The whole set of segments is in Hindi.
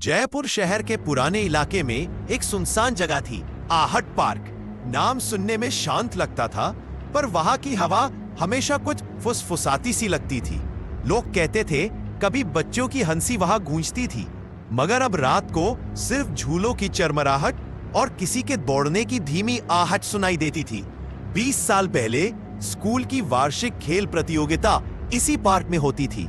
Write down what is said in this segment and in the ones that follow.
जयपुर शहर के पुराने इलाके में एक सुनसान जगह थी, आहट पार्क। नाम सुनने में शांत लगता था, पर वहां की हवा हमेशा कुछ फुसफुसाती सी लगती थी। लोग कहते थे कभी बच्चों की हंसी वहां गूंजती थी, मगर अब रात को सिर्फ झूलों की चरमराहट और किसी के दौड़ने की धीमी आहट सुनाई देती थी। 20 साल पहले स्कूल की वार्षिक खेल प्रतियोगिता इसी पार्क में होती थी।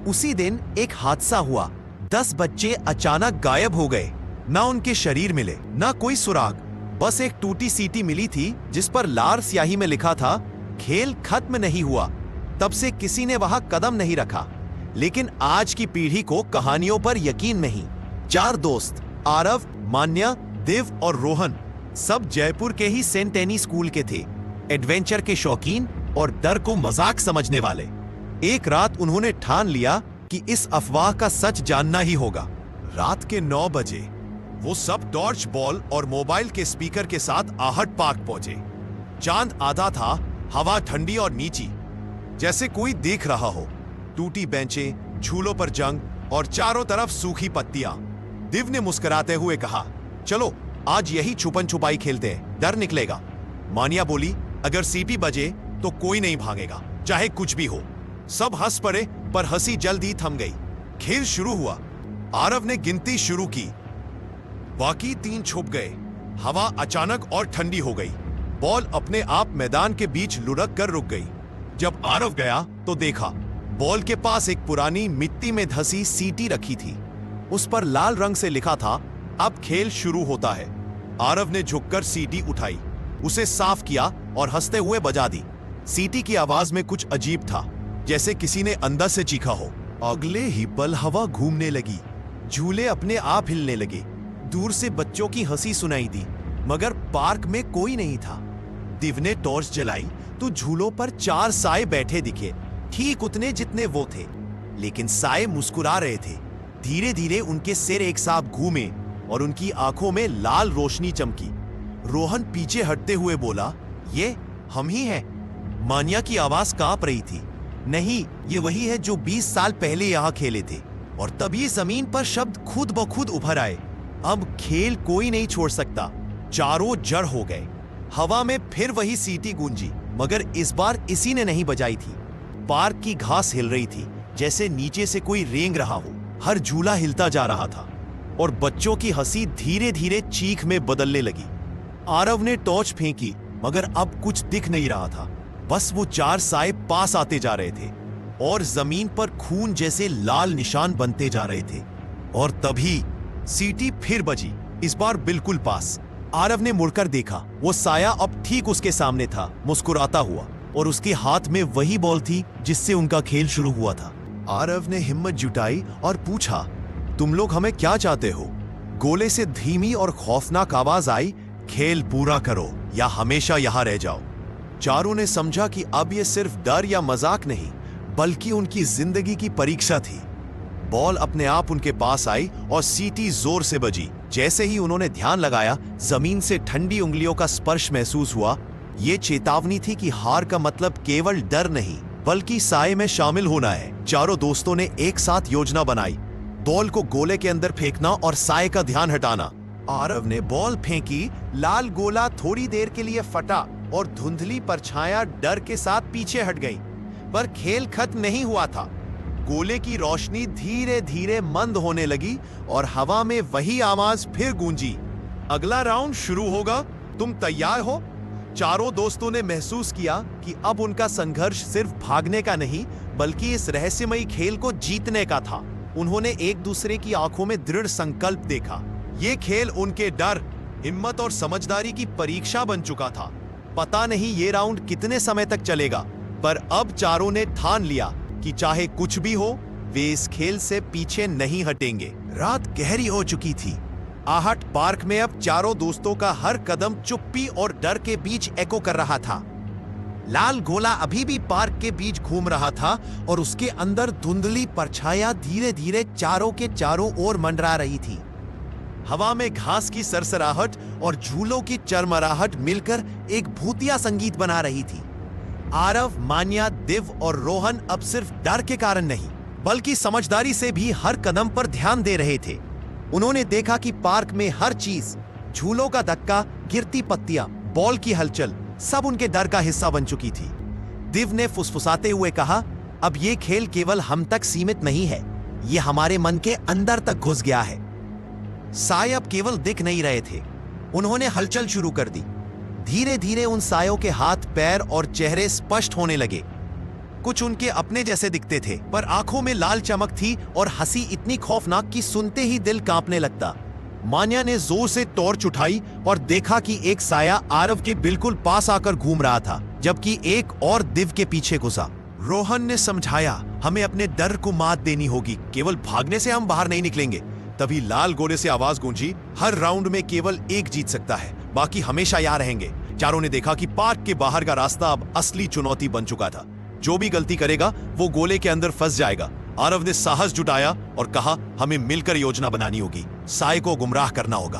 उसी दिन एक हादसा हुआ। 10 बच्चे अचानक गायब हो गए। ना उनके शरीर मिले, ना कोई सुराग। बस एक टूटी सीटी मिली थी जिस पर लाल स्याही में लिखा था, खेल खत्म नहीं हुआ। तब से किसी ने वहां कदम नहीं रखा। लेकिन आज की पीढ़ी को कहानियों पर यकीन नहीं। 4 दोस्त, आरव, मान्या, दिव और रोहन, सब जयपुर के ही सेंट एनी स्कूल के थे। एडवेंचर के शौकीन और डर को मजाक समझने वाले। एक रात उन्होंने ठान लिया कि इस अफवाह का सच जानना ही होगा। रात के 9 बजे वो सब टॉर्च बॉल और मोबाइल के स्पीकर के साथ आहट पार्क पहुंचे। चांद आधा था, हवा ठंडी और नीची, जैसे कोई देख रहा हो। टूटी बेंचें, झूलों पर जंग और चारों तरफ सूखी पत्तियां। दिव ने मुस्कुराते हुए कहा, चलो आज यही छुपन छुपाई खेलते हैं, डर निकलेगा। मानिया बोली, अगर सीटी बजे तो कोई नहीं भागेगा, चाहे कुछ भी हो। सब हंस पड़े, पर हंसी जल्द ही थम गई। खेल शुरू हुआ। आरव ने गिनती शुरू की। बाकी 3 छुप गए। हवा अचानक और ठंडी हो गई। बॉल अपने आप मैदान के बीच लुढ़क कर रुक गई। जब आरव गया तो देखा, बॉल के पास एक पुरानी मिट्टी में धसी सीटी रखी थी। उस पर लाल रंग से लिखा था, अब खेल शुरू होता है। आरव ने झुककर सीटी उठाई, उसे साफ किया और हंसते हुए बजा दी। सीटी की आवाज में कुछ अजीब था, जैसे किसी ने अंदर से चीखा हो। अगले ही पल हवा घूमने लगी, झूले अपने आप हिलने लगे। दूर से बच्चों की हंसी सुनाई दी, मगर पार्क में कोई नहीं था। दिव ने टॉर्च जलाई तो झूलों पर 4 साए बैठे दिखे, ठीक उतने जितने वो थे, लेकिन साए मुस्कुरा रहे थे। धीरे धीरे उनके सिर एक साथ घूमे और उनकी आंखों में लाल रोशनी चमकी। रोहन पीछे हटते हुए बोला, ये हम ही हैं। मान्या की आवाज कांप रही थी, नहीं, ये वही है जो 20 साल पहले यहाँ खेले थे। और तभी जमीन पर शब्द खुद ब खुद उभर आए, अब खेल कोई नहीं छोड़ सकता। चारों जड़ हो गए। हवा में फिर वही सीटी गूंजी, मगर इस बार इसी ने नहीं बजाई थी। पार्क की घास हिल रही थी, जैसे नीचे से कोई रेंग रहा हो। हर झूला हिलता जा रहा था और बच्चों की हंसी धीरे धीरे चीख में बदलने लगी। आरव ने टॉर्च फेंकी, मगर अब कुछ दिख नहीं रहा था। बस वो 4 साए पास आते जा रहे थे और जमीन पर खून जैसे लाल निशान बनते जा रहे थे। और तभी सीटी फिर बजी, इस बार बिल्कुल पास। आरव ने मुड़कर देखा, वो साया अब ठीक उसके सामने था, मुस्कुराता हुआ, और उसके हाथ में वही बॉल थी जिससे उनका खेल शुरू हुआ था। आरव ने हिम्मत जुटाई और पूछा, तुम लोग हमें क्या चाहते हो? गोले से धीमी और खौफनाक आवाज आई, खेल पूरा करो या हमेशा यहां रह जाओ। चारों ने समझा कि अब यह सिर्फ डर या मजाक नहीं, बल्कि उनकी जिंदगी की परीक्षा थी। बॉल अपने आप उनके पास आई और सीटी जोर से बजी। जैसे ही उन्होंने ध्यान लगाया, जमीन से ठंडी उंगलियों का स्पर्श महसूस हुआ। ये चेतावनी थी कि हार का मतलब केवल डर नहीं, बल्कि साए में शामिल होना है। चारों दोस्तों ने एक साथ योजना बनाई, बॉल को गोले के अंदर फेंकना और साए का ध्यान हटाना। आरव ने बॉल फेंकी, लाल गोला थोड़ी देर के लिए फटा और धुंधली परछायां डर के साथ पीछे हट गई। पर खेल खत्म नहीं हुआ था। गोले की रोशनी धीरे धीरे मंद होने लगी और हवा में वही आवाज फिर गूंजी, अगला राउंड शुरू होगा, तुम तैयार हो? चारों दोस्तों ने महसूस किया कि अब उनका संघर्ष सिर्फ भागने का नहीं, बल्कि इस रहस्यमयी खेल को जीतने का था। उन्होंने एक दूसरे की आंखों में दृढ़ संकल्प देखा। ये खेल उनके डर, हिम्मत और समझदारी की परीक्षा बन चुका था। पता नहीं ये राउंड कितने समय तक चलेगा, पर अब चारों ने ठान लिया कि चाहे कुछ भी हो, वे इस खेल से पीछे नहीं हटेंगे। रात गहरी हो चुकी थी। आहट पार्क में अब चारों दोस्तों का हर कदम चुप्पी और डर के बीच एको कर रहा था। लाल गोला अभी भी पार्क के बीच घूम रहा था और उसके अंदर धुंधली परछायां धीरे धीरे चारों के चारों ओर मंडरा रही थी। हवा में घास की सरसराहट और झूलों की चरमराहट मिलकर एक भूतिया संगीत बना रही थी। आरव, मान्या, दिव और रोहन अब सिर्फ डर के कारण नहीं, बल्कि समझदारी से भी हर कदम पर ध्यान दे रहे थे। उन्होंने देखा कि पार्क में हर चीज, झूलों का धक्का, गिरती पत्तियां, बॉल की हलचल, सब उनके डर का हिस्सा बन चुकी थी। दिव ने फुसफुसाते हुए कहा, अब ये खेल केवल हम तक सीमित नहीं है, ये हमारे मन के अंदर तक घुस गया है। साए अब केवल दिख नहीं रहे थे, उन्होंने हलचल शुरू कर दी। धीरे धीरे उन सायों के हाथ, पैर और चेहरे स्पष्ट होने लगे। कुछ उनके अपने जैसे दिखते थे, पर आंखों में लाल चमक थी और हंसी इतनी खौफनाक कि सुनते ही दिल कांपने लगता। मान्या ने जोर से टॉर्च उठाई और देखा कि एक साया आरव के बिल्कुल पास आकर घूम रहा था, जबकि एक और दिव के पीछे घुसा। रोहन ने समझाया, हमें अपने डर को मात देनी होगी, केवल भागने से हम बाहर नहीं निकलेंगे। तभी लाल गोले से आवाज गूंजी, हर राउंड में केवल एक जीत सकता है, बाकी हमेशा यहाँ रहेंगे। चारों ने देखा कि पार्क के बाहर का रास्ता अब असली चुनौती बन चुका था। जो भी गलती करेगा वो गोले के अंदर फंस जाएगा। आरव ने साहस जुटाया और कहा, हमें मिलकर योजना बनानी होगी, साए को गुमराह करना होगा।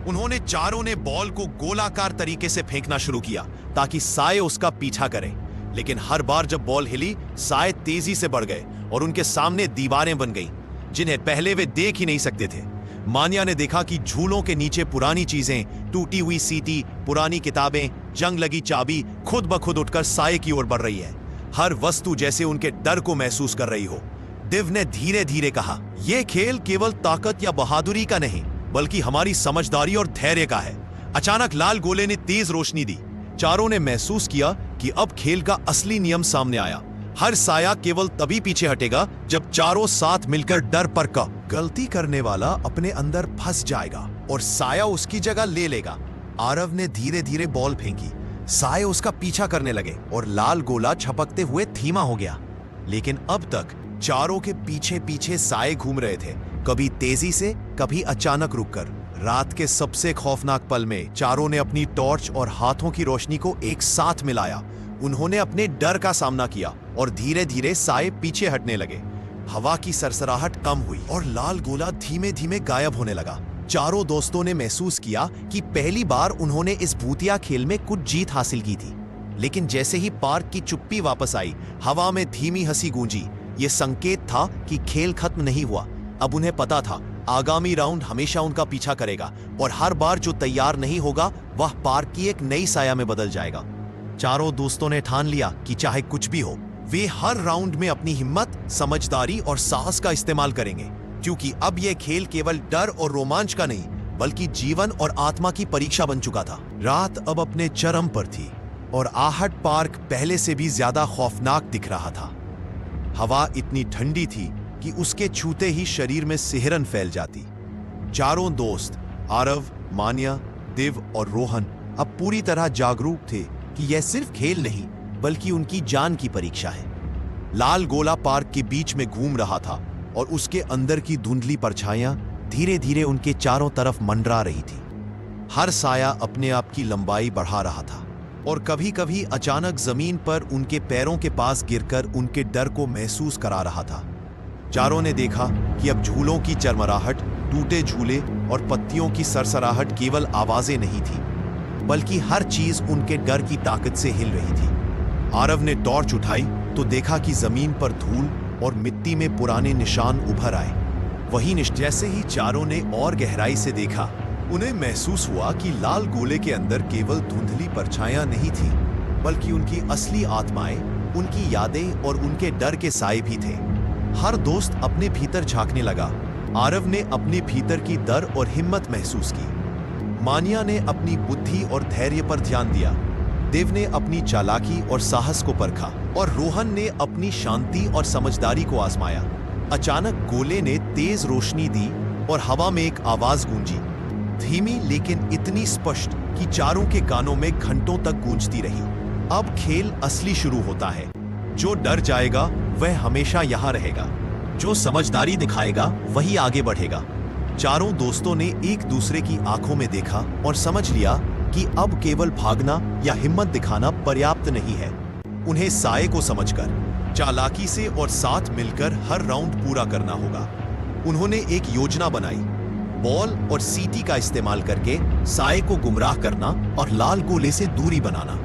उन्होंने चारों ने बॉल को गोलाकार तरीके से फेंकना शुरू किया ताकि साए उसका पीछा करे, लेकिन हर बार जब बॉल हिली, साए तेजी से बढ़ गए और उनके सामने दीवारें बन गईं, जिन्हें पहले वे देख ही नहीं सकते थे। मान्या ने देखा कि झूलों के नीचे पुरानी चीजें, टूटी हुई सीटी, पुरानी किताबें, जंग लगी चाबी खुद ब खुद उठकर साए की ओर बढ़ रही है। हर वस्तु जैसे उनके डर को महसूस कर रही हो। दिव ने धीरे धीरे कहा, यह खेल केवल ताकत या बहादुरी का नहीं, बल्कि हमारी समझदारी और धैर्य का है। अचानक लाल गोले ने तेज रोशनी दी। चारों ने महसूस किया कि अब खेल का असली नियम सामने आया। हर साया केवल तभी पीछे हटेगा जब चारों साथ मिलकर डर पर का गलती करने वाला अपने अंदर फंस जाएगा और साया उसकी जगह ले लेगा। आरव ने धीरे धीरे बॉल फेंकी, साए उसका पीछा करने लगे और लाल गोला छपकते हुए धीमा हो गया। लेकिन अब तक चारों के पीछे पीछे साए घूम रहे थे, कभी तेजी से, कभी अचानक रुककर। रात के सबसे खौफनाक पल में चारों ने अपनी टॉर्च और हाथों की रोशनी को एक साथ मिलाया। उन्होंने अपने डर का सामना किया और धीरे धीरे साए पीछे हटने लगे। हवा की सरसराहट कम हुई और लाल गोला धीमे धीमे गायब होने लगा। चारों दोस्तों ने महसूस किया कि पहली बार उन्होंने इस भूतिया खेल में कुछ जीत हासिल की थी। लेकिन जैसे ही पार्क की चुप्पी वापस आई, हवा में धीमी हंसी गूंजी। ये संकेत था कि खेल खत्म नहीं हुआ। अब उन्हें पता था आगामी राउंड हमेशा उनका पीछा करेगा और हर बार जो तैयार नहीं होगा वह पार्क की एक नई साया में बदल जाएगा। चारों दोस्तों ने ठान लिया कि चाहे कुछ भी हो, वे हर राउंड में अपनी हिम्मत, समझदारी और साहस का इस्तेमाल करेंगे, क्योंकि अब यह खेल केवल डर और रोमांच का नहीं, बल्कि जीवन और आत्मा की परीक्षा बन चुका था। रात अब अपने चरम पर थी और आहट पार्क पहले से भी ज्यादा खौफनाक दिख रहा था। हवा इतनी ठंडी थी कि उसके छूते ही शरीर में सिहरन फैल जाती। चारों दोस्त, आरव, मान्या, दिव और रोहन, अब पूरी तरह जागरूक थे कि यह सिर्फ खेल नहीं, बल्कि उनकी जान की परीक्षा है। लाल गोला पार्क के बीच में घूम रहा था और उसके अंदर की धुंधली परछाइयां धीरे धीरे उनके चारों तरफ मंडरा रही थी। हर साया अपने आप की लंबाई बढ़ा रहा था और कभी कभी अचानक जमीन पर उनके पैरों के पास गिरकर उनके डर को महसूस करा रहा था। चारों ने देखा कि अब झूलों की चरमराहट, टूटे झूले और पत्तियों की सरसराहट केवल आवाजें नहीं थी, बल्कि हर चीज उनके डर की ताकत से हिल रही थी। आरव ने टॉर्च उठाई तो देखा कि जमीन पर धूल और मिट्टी में पुराने निशान उभर आए। वही जैसे ही चारों ने और गहराई से देखा, उन्हें महसूस हुआ कि लाल गोले के अंदर केवल धुंधली परछाइयां नहीं थी, बल्कि उनकी असली आत्माएं, उनकी यादें और उनके डर के साए भी थे। हर दोस्त अपने भीतर झांकने लगा। आरव ने अपने भीतर की डर और हिम्मत महसूस की। मान्या ने अपनी बुद्धि और धैर्य पर ध्यान दिया। देव ने अपनी चालाकी और साहस को परखा और रोहन ने अपनी शांति और समझदारी को आजमाया। अचानक गोले ने तेज रोशनी दी और हवा में एक आवाज गूंजी, धीमी लेकिन इतनी स्पष्ट कि चारों के कानों में घंटों तक गूंजती रही। अब खेल असली शुरू होता है। जो डर जाएगा वह हमेशा यहाँ रहेगा, जो समझदारी दिखाएगा वही आगे बढ़ेगा। चारों दोस्तों ने एक दूसरे की आंखों में देखा और समझ लिया कि अब केवल भागना या हिम्मत दिखाना पर्याप्त नहीं है। उन्हें साए को समझकर, चालाकी से और साथ मिलकर हर राउंड पूरा करना होगा। उन्होंने एक योजना बनाई, बॉल और सीटी का इस्तेमाल करके साए को गुमराह करना और लाल गोले से दूरी बनाना।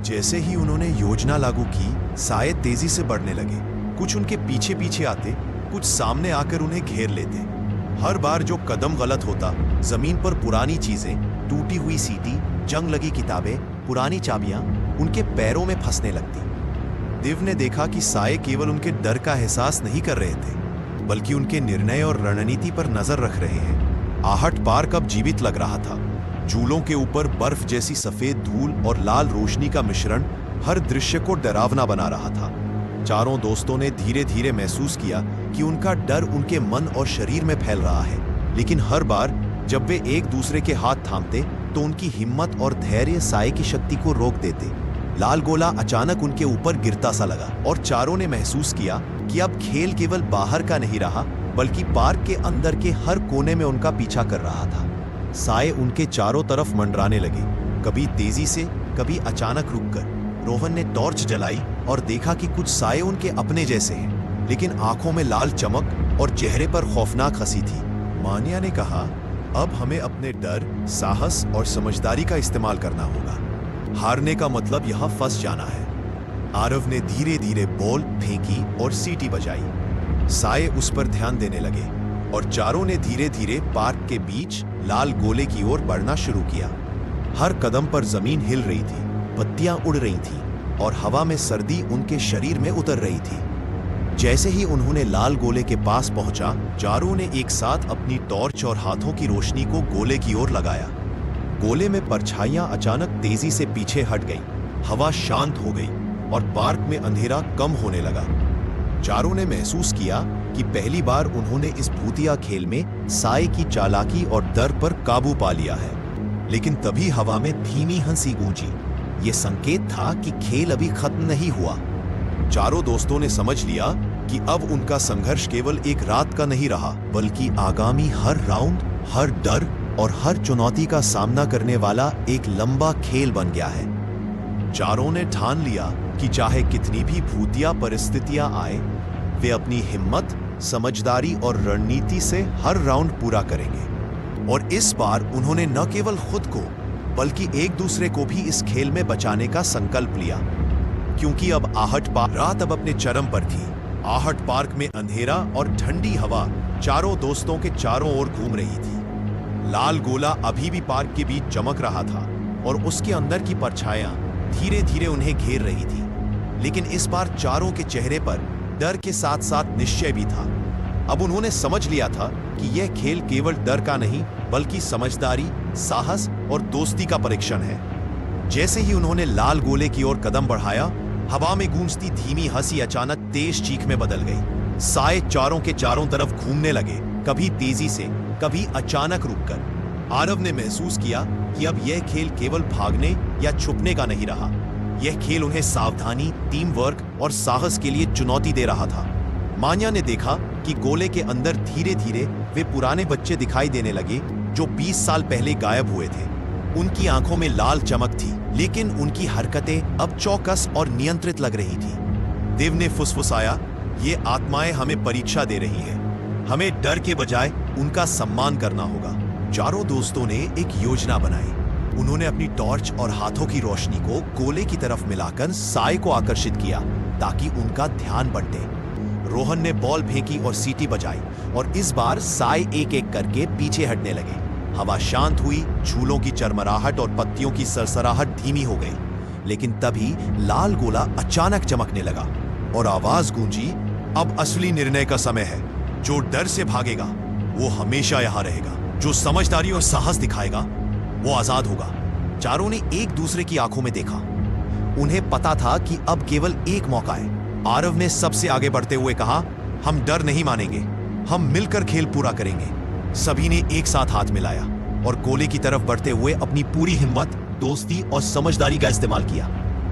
जैसे ही उन्होंने योजना लागू की, साए तेजी से बढ़ने लगे। कुछ उनके पीछे पीछे आते, कुछ सामने आकर उन्हें घेर लेते। हर बार जो कदम गलत होता, जमीन पर पुरानी चीजें, टूटी हुई सीटी, जंग लगी किताबें, पुरानी चाबियां उनके पैरों में फंसने लगती। दिव ने देखा कि साए केवल उनके डर का एहसास नहीं कर रहे थे, बल्कि उनके निर्णय और रणनीति पर नजर रख रहे हैं। आहट पार्क अब जीवित लग रहा था। झूलों के ऊपर बर्फ जैसी सफेद धूल और लाल रोशनी का मिश्रण हर दृश्य को डरावना बना रहा था। चारों दोस्तों ने धीरे धीरे महसूस किया कि उनका डर उनके मन और शरीर में फैल रहा है, लेकिन हर बार जब वे एक दूसरे के हाथ थामते तो उनकी हिम्मत और धैर्य साए की शक्ति को रोक देते। लाल गोला अचानक उनके ऊपर गिरता सा लगा और चारों ने महसूस किया कि अब खेल केवल बाहर का नहीं रहा, बल्कि पार्क के अंदर के हर कोने में उनका पीछा कर रहा था। साए उनके चारों तरफ मंडराने लगे, कभी तेजी से, कभी अचानक रुककर। रोहन ने टॉर्च जलाई और देखा कि कुछ साए उनके अपने जैसे हैं, लेकिन आंखों में लाल चमक और चेहरे पर खौफनाक हंसी थी। मान्या ने कहा, अब हमें अपने डर, साहस और समझदारी का इस्तेमाल करना होगा। हारने का मतलब यहां फंस जाना है। आरव ने धीरे धीरे बॉल फेंकी और सीटी बजाई। साए उस पर ध्यान देने लगे और चारों ने धीरे धीरे पार्क के बीच लाल गोले की ओर बढ़ना शुरू किया। हर कदम पर जमीन हिल रही थी, पत्तियां उड़ रही थीं और हवा में सर्दी उनके शरीर में उतर रही थी। जैसे ही उन्होंने लाल गोले के पास पहुंचा, चारों ने एक साथ अपनी टॉर्च और हाथों की रोशनी को गोले की ओर लगाया। गोले में परछाइयां अचानक तेजी से पीछे हट गईं, हवा शांत हो गई और पार्क में अंधेरा कम होने लगा। चारों ने महसूस किया कि पहली बार उन्होंने इस भूतिया खेल में साए की चालाकी और डर पर काबू पा लिया है। लेकिन तभी हवा में धीमी हंसी गूंजी। ये संकेत था कि खेल अभी खत्म नहीं हुआ। चारों दोस्तों ने समझ लिया कि अब उनका संघर्ष केवल एक रात का नहीं रहा, बल्कि आगामी हर राउंड, हर डर और हर चुनौती का सामना करने वाला एक लंबा खेल बन गया है। चारों ने ठान लिया कि चाहे कितनी भी भूतिया परिस्थितियां आए, वे अपनी हिम्मत, समझदारी और रणनीति से हर राउंड पूरा करेंगे। और इस बार उन्होंने न केवल खुद को, बल्कि एक दूसरे को भी इस खेल में बचाने का संकल्प लिया। क्योंकि अब आहट पार्क रात अब अपने चरम पर थी। आहट पार्क में अंधेरा और ठंडी हवा चारों दोस्तों के चारों ओर घूम रही थी। लाल गोला अभी भी पार्क के बीच चमक रहा था और उसके अंदर की परछाइयां धीरे धीरे उन्हें घेर रही थी। लेकिन इस बार चारों के चेहरे पर डर के साथ साथ निश्चय भी था। अब उन्होंने समझ लिया था कि यह खेल केवल डर का नहीं, बल्कि समझदारी, साहस और दोस्ती का परीक्षण है। जैसे ही उन्होंने लाल गोले की ओर कदम बढ़ाया, हवा में गूंजती धीमी हंसी अचानक तेज चीख में बदल गई। साए चारों के चारों तरफ घूमने लगे, कभी तेजी से, कभी अचानक रुककर। आरव ने महसूस किया कि अब यह खेल केवल भागने या छुपने का नहीं रहा। यह खेल उन्हें सावधानी, टीम वर्क और साहस के लिए चुनौती दे रहा था। मान्या ने देखा कि गोले के अंदर धीरे धीरे वे पुराने बच्चे दिखाई देने लगे जो 20 साल पहले गायब हुए थे। उनकी आंखों में लाल चमक थी, लेकिन उनकी हरकतें अब चौकस और नियंत्रित लग रही थी। देव ने फुसफुसाया, ये आत्माएं हमें परीक्षा दे रही हैं। हमें डर के बजाय उनका सम्मान करना होगा। चारों दोस्तों ने एक योजना बनाई। उन्होंने अपनी टॉर्च और हाथों की रोशनी को गोले की तरफ मिलाकर साए को आकर्षित किया ताकि उनका ध्यान बंटे। रोहन ने बॉल फेंकी और सीटी बजाई और इस बार साए एक एक करके पीछे हटने लगे। हवा शांत हुई, झूलों की चरमराहट और पत्तियों की सरसराहट धीमी हो गई। लेकिन तभी लाल गोला अचानक चमकने लगा और आवाज गूंजी, अब असली निर्णय का समय है। जो डर से भागेगा वो हमेशा यहां रहेगा। जो समझदारी और साहस दिखाएगा वो आजाद होगा। चारों ने एक दूसरे की आंखों में देखा। उन्हें पता था कि अब केवल एक मौका है। आरव ने सबसे आगे बढ़ते हुए कहा, हम डर नहीं मानेंगे, हम मिलकर खेल पूरा करेंगे। सभी ने एक साथ हाथ मिलाया और गोले की तरफ बढ़ते हुए अपनी पूरी हिम्मत, दोस्ती और समझदारी का इस्तेमाल किया।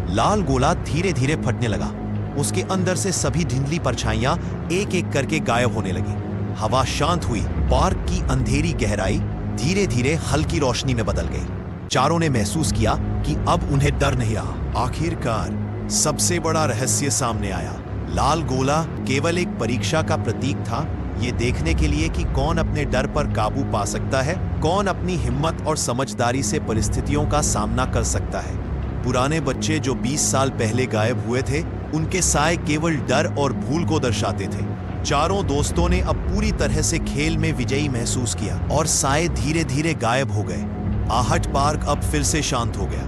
लाल गोला धीरे धीरे फटने लगा। उसके अंदर से सभी धुंधली परछाइयां एक एक करके गायब होने लगी। हवा शांत हुई। पार्क की अंधेरी गहराई धीरे धीरे हल्की रोशनी में बदल गई। चारों ने महसूस किया कि अब उन्हें डर नहीं रहा। आखिरकार सबसे बड़ा रहस्य सामने आया। लाल गोला केवल एक परीक्षा का प्रतीक था, ये देखने के लिए कि कौन अपने डर पर काबू पा सकता है, कौन अपनी हिम्मत और समझदारी से परिस्थितियों का सामना कर सकता है। पुराने बच्चे जो 20 साल पहले गायब हुए थे, उनके साए केवल डर और भूल को दर्शाते थे। चारों दोस्तों ने अब पूरी तरह से खेल में विजयी महसूस किया और साए धीरे धीरे गायब हो गए। आहट पार्क अब फिर से शांत हो गया।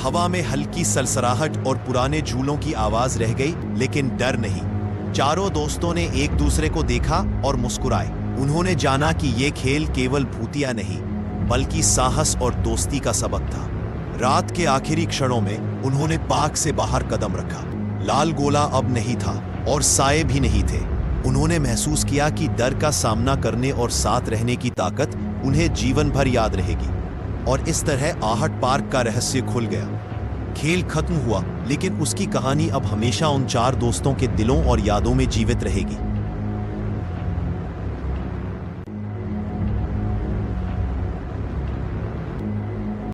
हवा में हल्की सरसराहट और पुराने झूलों की आवाज रह गई, लेकिन डर नहीं। चारों दोस्तों ने एक दूसरे को देखा और मुस्कुराए। उन्होंने जाना कि ये खेल केवल भूतिया नहीं, बल्कि साहस और दोस्ती का सबक था। रात के आखिरी क्षणों में उन्होंने पार्क से बाहर कदम रखा। लाल गोला अब नहीं था और साए भी नहीं थे। उन्होंने महसूस किया कि डर का सामना करने और साथ रहने की ताकत उन्हें जीवन भर याद रहेगी। और इस तरह आहट पार्क का रहस्य खुल गया। खेल खत्म हुआ, लेकिन उसकी कहानी अब हमेशा उन चार दोस्तों के दिलों और यादों में जीवित रहेगी।